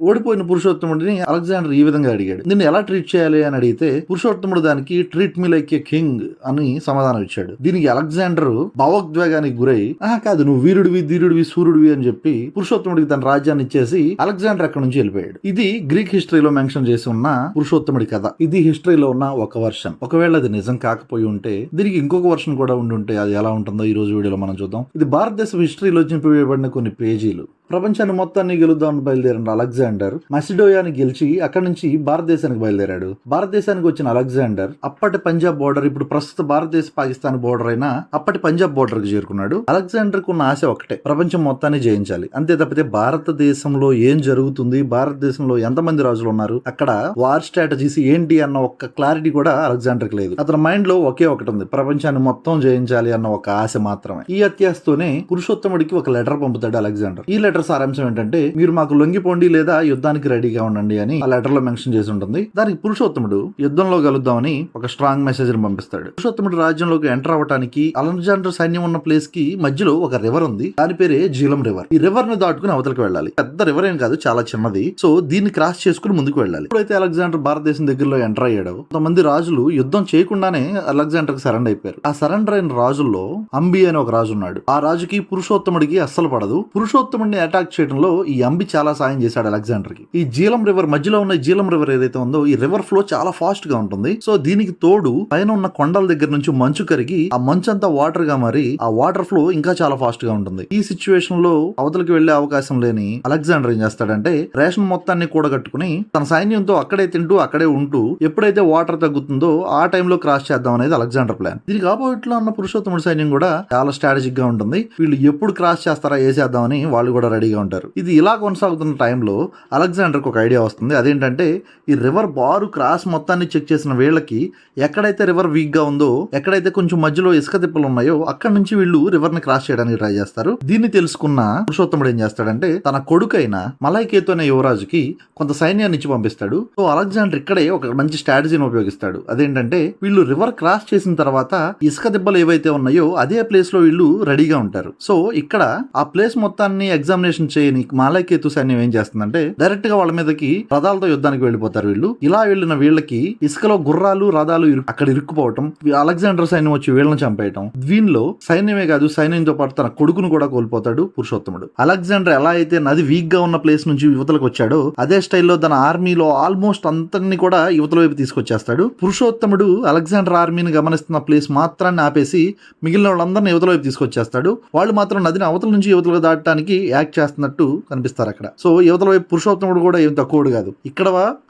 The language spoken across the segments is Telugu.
ఓడిపోయిన పురుషోత్తముడిని అలెగ్జాండర్ ఈ విధంగా అడిగాడు, నిన్ను ఎలా ట్రీట్ చేయాలి అని అడిగితే పురుషోత్తముడు దానికి treat me like a king అని సమాధానం ఇచ్చాడు. దీనికి అలెగ్జాండర్ భావోద్వేగానికి గురై కాదు నువ్వు వీరుడివి ధీరుడివి సూర్యుడివి అని చెప్పి పురుషోత్తముడికి తన రాజ్యాన్ని ఇచ్చేసి అలెగ్జాండర్ అక్కడ నుంచి వెళ్ళిపోయాడు. ఇది గ్రీక్ హిస్టరీలో మెన్షన్ చేసి ఉన్న పురుషోత్తముడి కథ. ఇది హిస్టరీలో ఉన్న ఒక వర్షన్. ఒకవేళ అది నిజం కాకపోయి ఉంటే దీనికి ఇంకొక వర్షన్ కూడా ఉంటే అది ఎలా ఉంటుందో ఈ రోజు వీడియోలో మనం చూద్దాం. ఇది భారతదేశ హిస్టరీలో చింపివేయబడిన కొన్ని పేజీలు. ప్రపంచాన్ని మొత్తాన్ని గెలుద్దామని బయలుదేరిన అలెగ్జాండర్ మసిడోయాని గెలిచి అక్కడి నుంచి భారతదేశానికి బయలుదేరాడు. భారతదేశానికి వచ్చిన అలెగ్జాండర్ అప్పటి పంజాబ్ బోర్డర్, ఇప్పుడు ప్రస్తుత భారతదేశ పాకిస్తాన్ బోర్డర్ అయినా అప్పటి పంజాబ్ బోర్డర్ కి చేరుకున్నాడు. అలెగ్జాండర్ కు ఉన్న ఆశ ఒకటే, ప్రపంచం మొత్తాన్ని జయించాలి. అంతే తప్పితే భారతదేశంలో ఏం జరుగుతుంది, భారతదేశంలో ఎంతమంది రాజులు ఉన్నారు, అక్కడ వార్ స్ట్రాటజీస్ ఏంటి అన్న ఒక క్లారిటీ కూడా అలెగ్జాండర్ కి లేదు. అతని మైండ్ లో ఒకే ఒకటి ఉంది, ప్రపంచాన్ని మొత్తం జయించాలి అన్న ఒక ఆశ మాత్రమే. ఈ అత్యాశతోనే పురుషోత్తముడికి ఒక లెటర్ పంపుతాడు అలెగ్జాండర్. ఈ లెటర్ సారాంశం ఏంటంటే, మీరు మాకు లొంగిపోండి లేదా యుద్ధానికి రెడీగా ఉండండి అని ఆ లెటర్ లో మెన్షన్ చేసి ఉంటుంది. దానికి పురుషోత్తముడు యుద్ధంలో కలుద్దామని ఒక స్ట్రాంగ్ మెసేజ్ ని పంపిస్తాడు. పురుషోత్తముడు రాజ్యంలోకి ఎంటర్ అవ్వడానికి అలెగ్జాండర్ సైన్యం ఉన్న ప్లేస్ కి మధ్యలో ఒక రివర్ ఉంది. దాని పేరే జీలం రివర్. ఈ రివర్ ని దాటుకుని అవతలకి వెళ్ళాలి. పెద్ద రివర్ ఏం కాదు, చాలా చిన్నది. సో దీన్ని క్రాస్ చేసుకుని ముందుకు వెళ్ళాలి. ఇప్పుడైతే అలెగ్జాండర్ భారతదేశం దగ్గరలో ఎంటర్ అయ్యాడు, కొంతమంది రాజులు యుద్ధం చేయకుండానే అలెగ్జాండర్ కి సరెండర్ అయిపోయారు. ఆ సరెండర్ అయిన రాజుల్లో అంబి అని ఒక రాజు ఉన్నాడు. ఆ రాజుకి పురుషోత్తముడికి అస్సలు పడదు. పురుషోత్తముడిని అటాక్ చేయడంలో ఈ అంబి చాలా సాయం చేశాడు అలెగ్జాండర్ కి. ఈ జీలం రివర్ మధ్యలో ఉన్న జీలం రివర్ ఏదైతే ఉందో ఈ రివర్ ఫ్లో చాలా ఫాస్ట్ గా ఉంటుంది. సో దీనికి తోడు పైన ఉన్న కొండల దగ్గర నుంచి మంచు కరిగి ఆ మంచు అంతా వాటర్ గా మారి ఆ వాటర్ ఫ్లో ఇంకా చాలా ఫాస్ట్ గా ఉంటుంది. ఈ సిచ్యువేషన్ లో అవతలకి వెళ్లే అవకాశం లేని అలెగ్జాండర్ ఏం చేస్తాడంటే రేషన్ మొత్తాన్ని కూడగట్టుకుని తన సైన్యంతో అక్కడే తింటూ అక్కడే ఉంటూ ఎప్పుడైతే వాటర్ తగ్గుతుందో ఆ టైంలో క్రాస్ చేద్దాం అనేది అలెగ్జాండర్ ప్లాన్. దీనికి ఆపోజిట్ లో ఉన్న పురుషోత్తముడి సైన్యం కూడా చాలా స్ట్రాటజిక్ గా ఉంటుంది. వీళ్ళు ఎప్పుడు క్రాస్ చేస్తారా వేసేద్దామని వాళ్ళు కూడా రెడీగా ఉంటారు. ఇది ఇలా కొనసాగుతున్న టైంలో అలెగ్జాండర్ కు ఒక ఐడియా వస్తుంది. అదేంటంటే, ఈ రివర్ బారు క్రాస్ మొత్తాన్ని చెక్ చేసిన వీళ్ళకి ఎక్కడైతే రివర్ వీక్ గా ఉందో, ఎక్కడైతే కొంచెం మధ్యలో ఇసుక తిప్పలు ఉన్నాయో అక్కడ నుంచి వీళ్ళు రివర్ ని క్రాస్ చేయడానికి ట్రై చేస్తారు. దీన్ని తెలుసుకున్న పురుషోత్తముడు ఏం చేస్తాడంటే తన కొడుకైన మలైకేతు అనే యువరాజుకి కొంత సైన్యాన్ని ఇచ్చి పంపిస్తాడు. సో అలెగ్జాండర్ ఇక్కడే ఒక మంచి స్ట్రాటజీని ఉపయోగిస్తాడు. అదేంటంటే, వీళ్ళు రివర్ క్రాస్ చేసిన తర్వాత ఇసుక దిబ్బలు ఏవైతే ఉన్నాయో అదే ప్లేస్ లో వీళ్ళు రెడీగా ఉంటారు. సో ఇక్కడ ఆ ప్లేస్ మొత్తాన్ని ఎగ్జామినేషన్ చేయని మలైకేతు సైన్యం ఏం చేస్తుందంటే డైరెక్ట్ గా వాళ్ళ మీదకి రథాలతో యుద్ధానికి వెళ్ళిపోతారు. వీళ్ళు ఇలా వెళ్ళిన వీళ్ళకి ఇసుకలో గుర్రాలు రథాలు అక్కడ ఇరుక్కుపోవటం, అలెగ్జాండర్ సైన్యం వచ్చి వీళ్ళని చంపేయటం. దీనిలో సైన్యమే కాదు, సైన్యంతో పాటు తన కొడుకును కూడా కోల్పోతాడు పురుషోత్తముడు. అలెగ్జాండర్ ఎలా అయితే నది వీక్ గా ఉన్న ప్లేస్ నుంచి యువతలకు వచ్చాడో అదే స్టైల్లో తన ఆర్మీలో ఆల్మోస్ట్ అంతని కూడా యువతల వైపు తీసుకొచ్చేస్తాడు. పురుషోత్తముడు అలెగ్జాండర్ ఆర్మీని గమనిస్తున్న ప్లేస్ మాత్రాన్ని ఆపేసి మిగిలిన వాళ్ళందరినీ యువతల వైపు తీసుకొచ్చేస్తాడు. వాళ్ళు మాత్రం నదిని అవతల నుంచి యువతలకు దాటడానికి యాక్ట్ చేస్తున్నట్టు కనిపిస్తారు అక్కడ. సో యువతల వైపు పురుషోత్తముడు కూడా ఏం తక్కువడు కాదు. ఇక్కడ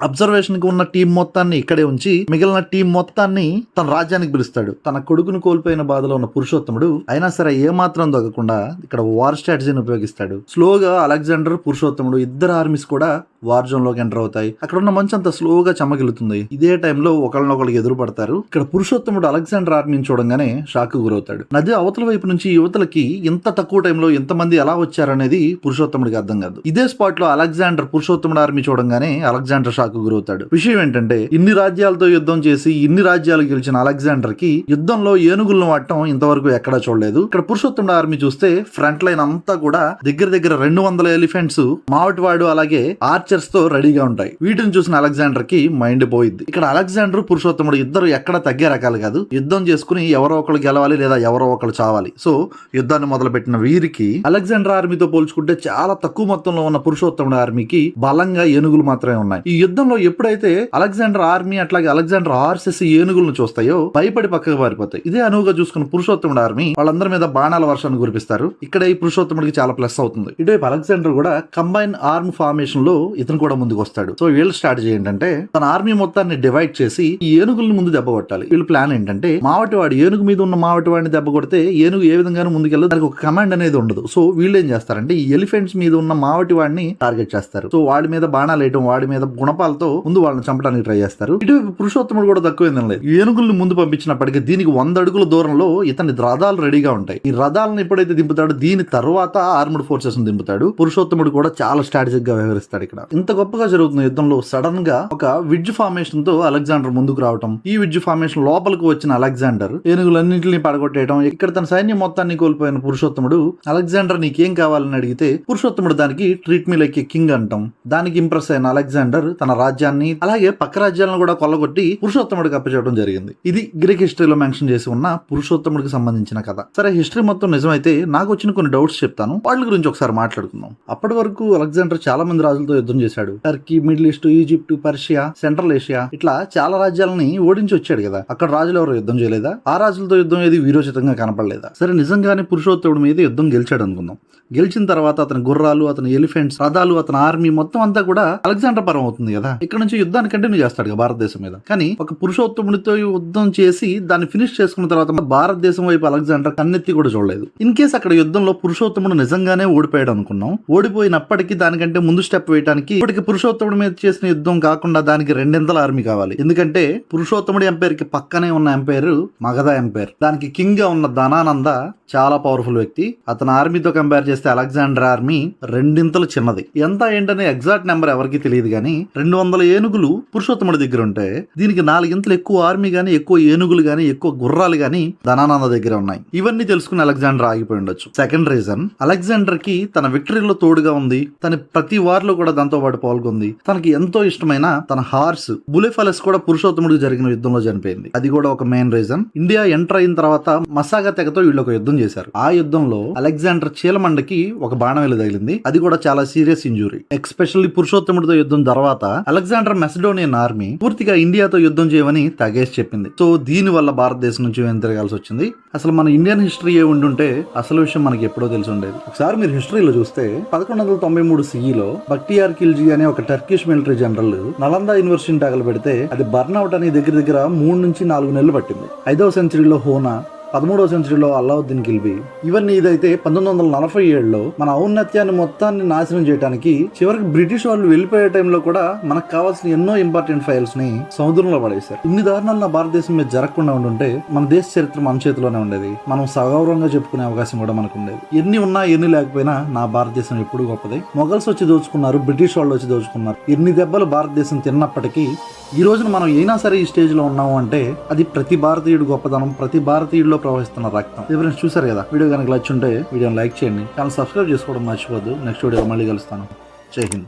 అబ్జర్వేషన్ కి ఉన్న టీం మొత్తాన్ని ఇక్కడే ఉంచి మిగిలిన టీం మొత్తాన్ని తన రాజ్యానికి పిలుస్తాడు. తన కొడుకును కోల్పోయిన బాధలో ఉన్న పురుషోత్తముడు అయినా సరే ఏమాత్రం తగ్గకుండా ఇక్కడ వార్ స్ట్రాటజీని ఉపయోగిస్తాడు. స్లోగా అలెగ్జాండర్ పురుషోత్తముడు ఇద్దరు ఆర్మీస్ కూడా వార్ జోన్ లోకి ఎంటర్ అవుతాయి. అక్కడ ఉన్న మంచు అంతా స్లోగా చెమ్మగిలుతుంది. ఇదే టైంలో ఒకళ్ళనొకళ్ళకి ఎదురు పడతారు. ఇక్కడ పురుషోత్తముడు అలెగ్జాండర్ ఆర్మీని చూడంగానే షాక్ గురవుతాడు. నది అవతల వైపు నుంచి యువతలకి ఇంత తక్కువ టైంలో ఎంతమంది ఎలా వచ్చారనేది పురుషోత్తముడికి అర్థం కాదు. ఇదే స్పాట్ లో అలెగ్జాండర్ పురుషోత్తముడు ఆర్మీ చూడంగానే అలెగ్జాండర్ షాక్ గురవుతాడు. విషయం ఏంటంటే, ఇన్ని రాజ్యాలతో యుద్ధం చేసి ఇన్ని రాజ్యాలు గెలిచిన అలెగ్జాండర్ కి యుద్ధంలో ఏనుగులను వాడటం ఇంతవరకు ఎక్కడా చూడలేదు. ఇక్కడ పురుషోత్తముడు ఆర్మీ చూస్తే ఫ్రంట్ లైన్ అంతా కూడా దగ్గర 200 ఎలిఫెంట్స్ మావటివాడు అలాగే ఆర్చర్స్ తో రెడీగా ఉంటాయి. వీటిని చూసిన అలెగ్జాండర్ కి మైండ్ పోయిద్ది. ఇక్కడ అలెగ్జాండర్ పురుషోత్తముడు ఇద్దరు ఎక్కడ తగ్గే రకాలు కాదు. యుద్ధం చేసుకుని ఎవరో ఒకరు గెలవాలి లేదా ఎవరో ఒకరు చావాలి. సో యుద్ధాన్ని మొదలు పెట్టిన వీరికి అలెగ్జాండర్ ఆర్మీతో పోల్చుకుంటే చాలా తక్కువ మొత్తంలో ఉన్న పురుషోత్తముడు ఆర్మీకి బలంగా ఏనుగులు మాత్రమే ఉన్నాయి. ఈ యుద్ధంలో ఎప్పుడైతే అలెగ్జాండర్ ఆర్మీ అట్లాగే అలెగ్జాండర్ హార్సెస్ ఏనుగులను చూస్తాయో భయపడి పక్కకు పారిపోతాయి. ఇదే అనువుగా చూసుకున్న పురుషోత్తముడు ఆర్మీ వాళ్ళందరి మీద బాణాల వర్షాన్ని కురిపిస్తారు. ఇక్కడ ఈ పురుషోత్తముడికి చాలా ప్లస్ అవుతుంది. ఇటువైపు అలెగ్జాండర్ కూడా కంబైన్ ఆర్మ్ ఫార్మేషన్ లో ఇతను కూడా ముందుకు వస్తాడు. సో వీళ్ళ స్ట్రాటజీ ఏంటంటే తన ఆర్మీ మొత్తాన్ని డివైడ్ చేసి ఈ ఏనుగులను ముందు దెబ్బ కొట్టాలి. వీళ్ళ ప్లాన్ ఏంటంటే మావటివాడు ఏనుగు మీద ఉన్న మావటివాడిని దెబ్బ కొడితే ఏనుగు ఏ విధంగానూ ముందుకెళ్ళదు, దానికి ఒక కమాండ్ అనేది ఉండదు. సో వీళ్ళు ఏం చేస్తారంటే ఈ ఎలిఫెంట్స్ మీద ఉన్న మావటి వాడిని టార్గెట్ చేస్తారు. సో వాడి మీద బాణాలు వేయటం, వాడి మీద గుణపాలతో ముందు వాళ్ళని చంపడానికి ట్రై చేస్తారు. ఇటువైపు పురుషోత్తముడు కూడా తక్కువ లేదు. ఏనుగుల్ని ముందు పంపించినప్పటికీ దీనికి 100 అడుగుల దూరంలో ఇతని రథాలు రెడీగా ఉంటాయి. ఈ రథాలను ఎప్పుడైతే దింపుతాడో దీని తర్వాత ఆర్మ్డ్ ఫోర్సెస్ దింపుతాడు. పురుషోత్తముడు కూడా చాలా స్ట్రాటజిక్ గా వ్యవహరిస్తాడు. ఇక్కడ ఇంత గొప్పగా జరుగుతున్న యుద్ధంలో సడన్ గా ఒక విడ్జ్ ఫార్మేషన్ తో అలెగ్జాండర్ ముందుకు రావటం, ఈ విడ్జ్ ఫార్మేషన్ లోపలికి వచ్చిన అలెగ్జాండర్ ఏనుగులన్నింటినీ పడగొట్టేయడం, ఇక్కడ తన సైన్యం మొత్తాన్ని కోల్పోయిన పురుషోత్తముడు అలెగ్జాండర్ నీకేం కావాలని అడిగితే పురుషోత్తముడు దానికి treat me like a king అంటాం. దానికి ఇంప్రెస్ అయిన అలెగ్జాండర్ తన రాజ్యాన్ని అలాగే పక్క రాజ్యాలను కూడా కొల్లగొట్టి పురుషోత్తముడికి అప్పచెప్పడం జరిగింది. ఇది గ్రీక్ హిస్టరీలో మెన్షన్ చేసి ఉన్న పురుషోత్తముడికి సంబంధించిన కథ. సరే, హిస్టరీ మొత్తం నిజమైతే నాకు వచ్చిన కొన్ని డౌట్స్ చెప్తాను, వాళ్ళ గురించి ఒకసారి మాట్లాడుకుందాం. అప్పటి వరకు అలెగ్జాండర్ చాలా మంది రాజులతో యుద్ధం చేశాడు. Turkey, middle east, Egypt, Persia, central Asia, ఇట్లా చాలా రాజ్యాలని ఓడించి వచ్చాడు కదా. అక్కడ రాజులు ఎవరు యుద్ధం చేయలేదా? ఆ రాజులతో యుద్ధం ఏది వీరోచితంగా కనపడలేదా? సరే, నిజంగానే పురుషోత్తముడి మీద యుద్ధం గెలిచాడు అనుకుందాం. గెలిచిన తర్వాత అతని గుర్రాలు, అతని ఎలిఫెంట్స్, రథాలు, అతని ఆర్మీ మొత్తం అంతా కూడా అలెగ్జాండర్ పరం అవుతుంది కదా. ఇక్కడ నుంచి యుద్ధాన్ని కంటిన్యూ చేస్తాడు భారతదేశం మీద. కానీ ఒక పురుషోత్తముడితో యుద్ధం చేసి దాన్ని ఫినిష్ చేసుకున్న తర్వాత భారతదేశం వైపు అలెగ్జాండర్ కన్నెత్తి కూడా చూడలేదు. ఇన్ కేస్ అక్కడ యుద్ధంలో పురుషోత్తముడు నిజంగానే ఓడిపోయాడు అనుకున్నాం. ఓడిపోయినప్పటికీ దానికంటే ముందు స్టెప్ వేయడానికి ఇప్పటికి పురుషోత్తముడి మీద చేసిన యుద్ధం కాకుండా దానికి రెండింతల ఆర్మీ కావాలి. ఎందుకంటే పురుషోత్తముడి ఎంపైర్ కి పక్కనే ఉన్న ఎంపైర్ మగధ ఎంపైర్. దానికి కింగ్ గా ఉన్న ధనానంద చాలా పవర్ఫుల్ వ్యక్తి. అతని ఆర్మీతో కంపేర్ చేస్తే అలెగ్జాండర్ ఆర్మీ రెండింతలు చిన్నది. ఎంత ఏంటనే ఎగ్జాక్ట్ నెంబర్ ఎవరికి తెలియదు కానీ 200 ఏనుగులు పురుషోత్తముడి దగ్గర ఉంటే దీనికి 4 ఇంతలు ఎక్కువ ఆర్మీ గానీ, ఎక్కువ ఏనుగులు గానీ, ఎక్కువ గుర్రాలు గానీ ధనానంద దగ్గర ఉన్నాయి. ఇవన్నీ తెలుసుకుని అలెగ్జాండర్ ఆగిపోయి ఉండొచ్చు. సెకండ్ రీజన్, అలెగ్జాండర్ కి తన విక్టరీలో తోడుగా ఉంది. తన ప్రతి వార్ లో కూడా దాంతో పాటు పాల్గొంది. తనకి ఎంతో ఇష్టమైన తన హార్స్ బులెఫలస్ కూడా పురుషోత్తముడికి జరిగిన యుద్ధంలో చనిపోయింది. అది కూడా ఒక మెయిన్ రీజన్. ఇండియా ఎంటర్ అయిన తర్వాత మసాగా తెగతో వీళ్ళు ఒక యుద్ధం చేశారు. ఆ యుద్ధంలో అలెగ్జాండర్ చీలమండకి ఒక బాణం వెళ్ళి తగిలింది. అది కూడా చాలా సీరియస్ ఇంజురీ. ఎస్పెషల్లీ పురుషోత్తముడితో యుద్ధం తర్వాత అలెగ్జాండర్ మెసడోనియన్ ఆర్మీ పూర్తిగా ఇండియాతో యుద్ధం చేయమని తగేసి చెప్పింది. సో దీని వల్ల భారతదేశం నుంచి తిరగాల్సి వచ్చింది. అసలు మన ఇండియన్ హిస్టరీ ఏ ఉండుంటే అసలు విషయం మనకి ఎప్పుడో తెలిసి ఉండేది. ఒకసారి మీరు హిస్టరీలో చూస్తే 1193 సిఈలో బక్టియార్ ఖిల్జీ అనే ఒక టర్కిష్ మిలిటరీ జనరల్ నలంద యూనివర్సిటీని తగలబెడితే అది బర్న్ అవుట్ అని దగ్గర 3 నుంచి 4 నెలలు పట్టింది. 5వ సెంచరీలో హోనా, 13వ సెంచరీలో అల్లావుద్దీన్ ఖిల్జీ. ఇవన్నీ ఇదైతే 1947లో మన ఔన్నత్యాన్ని మొత్తాన్ని నాశనం చేయడానికి చివరికి బ్రిటిష్ వాళ్ళు వెళ్ళిపోయే టైంలో కూడా మనకు కావాల్సిన ఎన్నో ఇంపార్టెంట్ ఫైల్స్ ని సముద్రంలో పడేశారు. ఇన్ని దారుణాలు నా భారతదేశం మీద జరగకుండా ఉండుంటే మన దేశ చరిత్ర మన చేతిలోనే ఉండేది. మనం సగౌరవంగా చెప్పుకునే అవకాశం కూడా మనకు ఉండేది. ఎన్ని ఉన్నా ఎన్ని లేకపోయినా నా భారతదేశం ఎప్పుడు గొప్పది. మొఘల్స్ వచ్చి దోచుకున్నారు, బ్రిటిష్ వాళ్ళు వచ్చి దోచుకున్నారు. ఎన్ని దెబ్బలు భారతదేశం తిన్నప్పటికీ ఈ రోజున మనం అయినా సరే ఈ స్టేజ్ లో ఉన్నాము అంటే అది ప్రతి భారతీయుడు గొప్పతనం, ప్రతి భారతీయుడిలో ప్రవహిస్తున్న రక్తం. ఫ్రెండ్స్, చూసారు కదా, వీడియో కనుక నచ్చుంటే వీడియోని లైక్ చేయండి, ఛానల్ సబ్స్క్రైబ్ చేసుకోవడం మర్చిపోద్దు. నెక్స్ట్ వీడియో మళ్ళీ కలుస్తాను. జై హింద్.